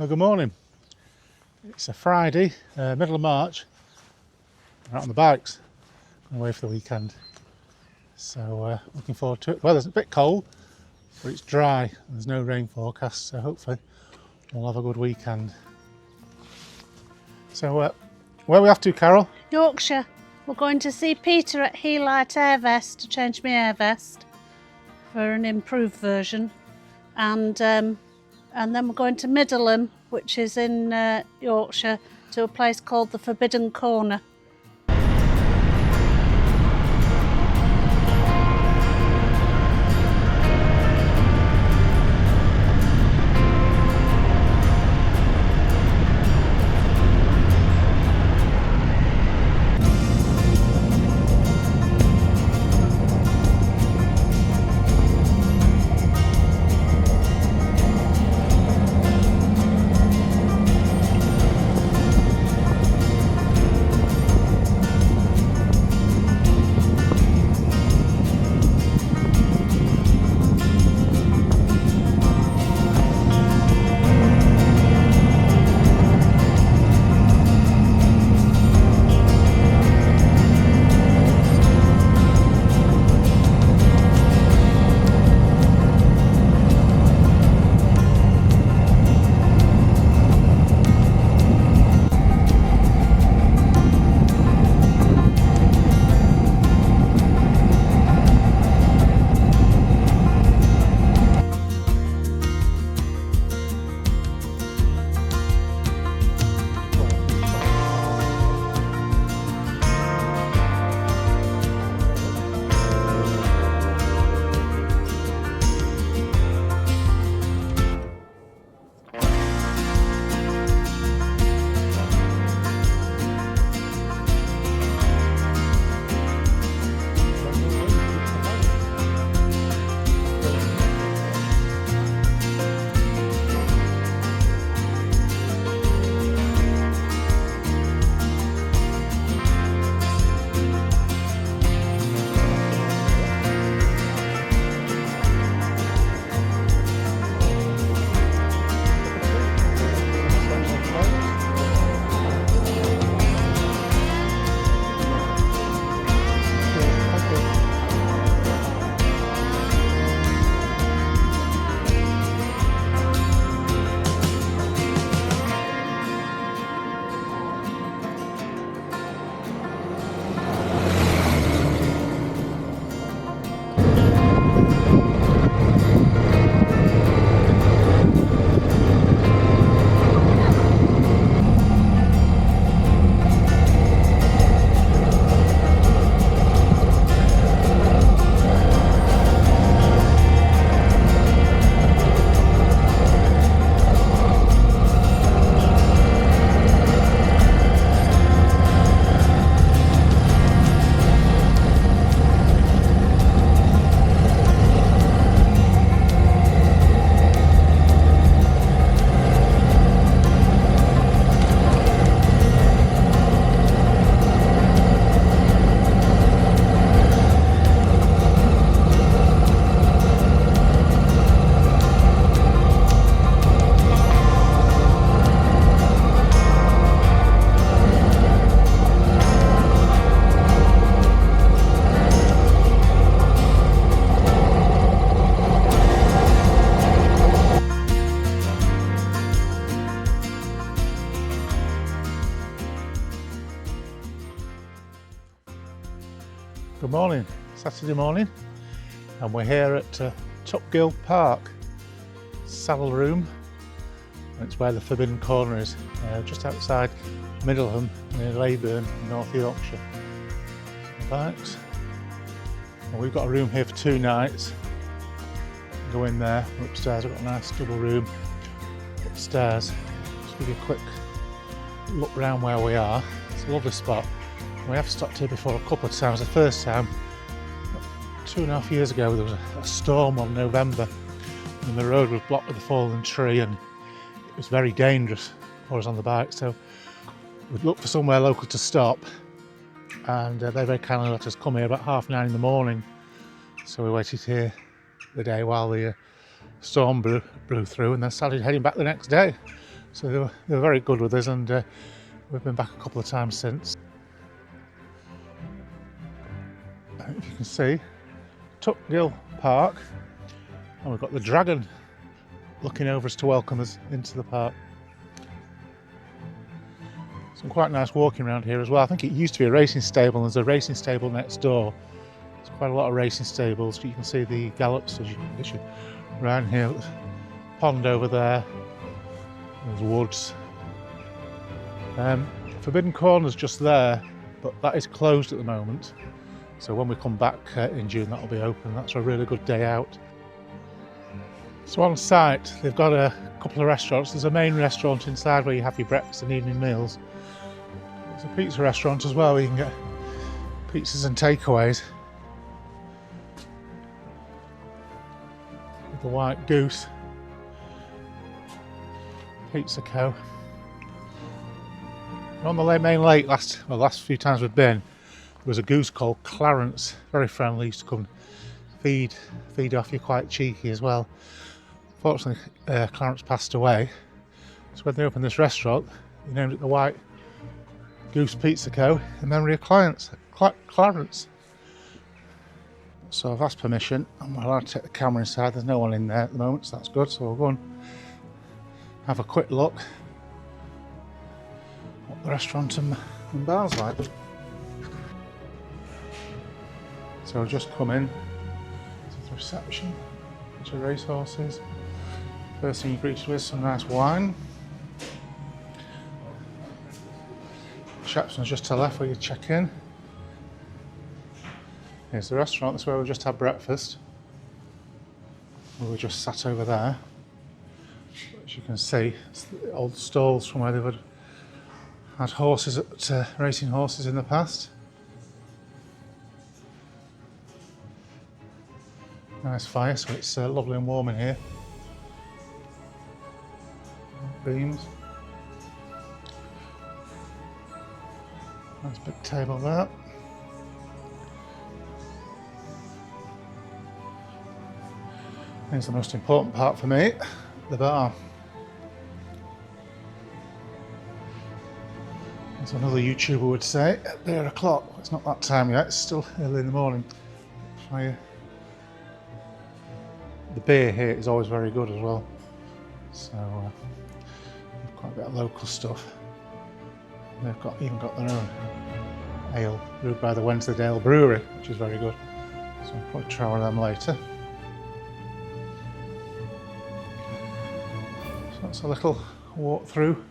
Well, good morning. It's a Friday, middle of March. We're out on the bikes, going away for the weekend. So looking forward to it. Weather's a bit cold, but it's dry and there's no rain forecast, so hopefully we'll have a good weekend. So where are we off to, Carol? Yorkshire. We're going to see Peter at Helite Air Vest to change my air vest for an improved version, and then we're going to Middleham, which is in Yorkshire, to a place called the Forbidden Corner. Good morning, Saturday morning, and we're here at Tupgill Park, saddle room, and it's where the Forbidden Corner is, just outside Middleham near Leyburn, North Yorkshire. Bikes. And we've got a room here for 2 nights. Go in there, upstairs. We've got a nice double room upstairs. Just give you a quick look around where we are. It's a lovely spot. We have stopped here before a couple of times. The first time, 2.5 years ago, there was a storm on November and the road was blocked with a fallen tree and it was very dangerous for us on the bike. So we'd looked for somewhere local to stop, and they very kindly let us come here about 9:30 in the morning. So we waited here the day while the storm blew through, and then started heading back the next day. So they were very good with us, and we've been back a couple of times since. If you can see, Tupgill Park, and we've got the dragon looking over us to welcome us into the park. Some quite nice walking around here as well. I think it used to be a racing stable, and there's a racing stable next door. There's quite a lot of racing stables. You can see the gallops as you literally around here. There's a pond over there. There's woods. Forbidden Corner's just there, but that is closed at the moment. So when we come back in June, that'll be open. That's a really good day out. So on site, they've got a couple of restaurants. There's a main restaurant inside where you have your breakfast and evening meals. There's a pizza restaurant as well where you can get pizzas and takeaways. With the White Goose Pizza Co. And on the main lake, last few times we've been, there was a goose called Clarence, very friendly, used to come feed off you, quite cheeky as well. Fortunately, Clarence passed away, so when they opened this restaurant, they named it the White Goose Pizza Co. in memory of Clarence. So I've asked permission, and we're allowed to take the camera inside. There's no one in there at the moment, so that's good. So we'll go and have a quick look what the restaurant and bar's like. So we'll just come in to the reception, bunch of racehorses. First thing you're greeted with, some nice wine. Chapson's just to the left where you check in. Here's the restaurant, that's where we just had breakfast. We were just sat over there. As you can see, it's the old stalls from where they had horses, racing horses in the past. Nice fire, so it's lovely and warm in here. Beams. Nice big table there. Here's the most important part for me, the bar. As another YouTuber would say, at beer o'clock. It's not that time yet, it's still early in the morning. Fire. The beer here is always very good as well. So quite a bit of local stuff. They've even got their own ale brewed by the Wensleydale Brewery, which is very good. So I'll probably try one of them later. So that's a little walk through.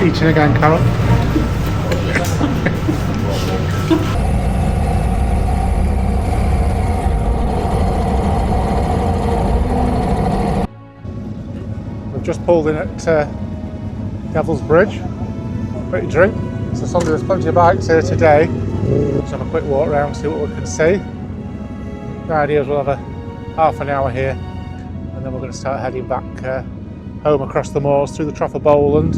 Eating again, Carol. We've just pulled in at Devil's Bridge. Pretty drink. So Sunday, there's plenty of bikes here today. Just have a quick walk around, see what we can see. The idea is we'll have a half an hour here, and then we're going to start heading back home across the moors through the Trough of Bowland.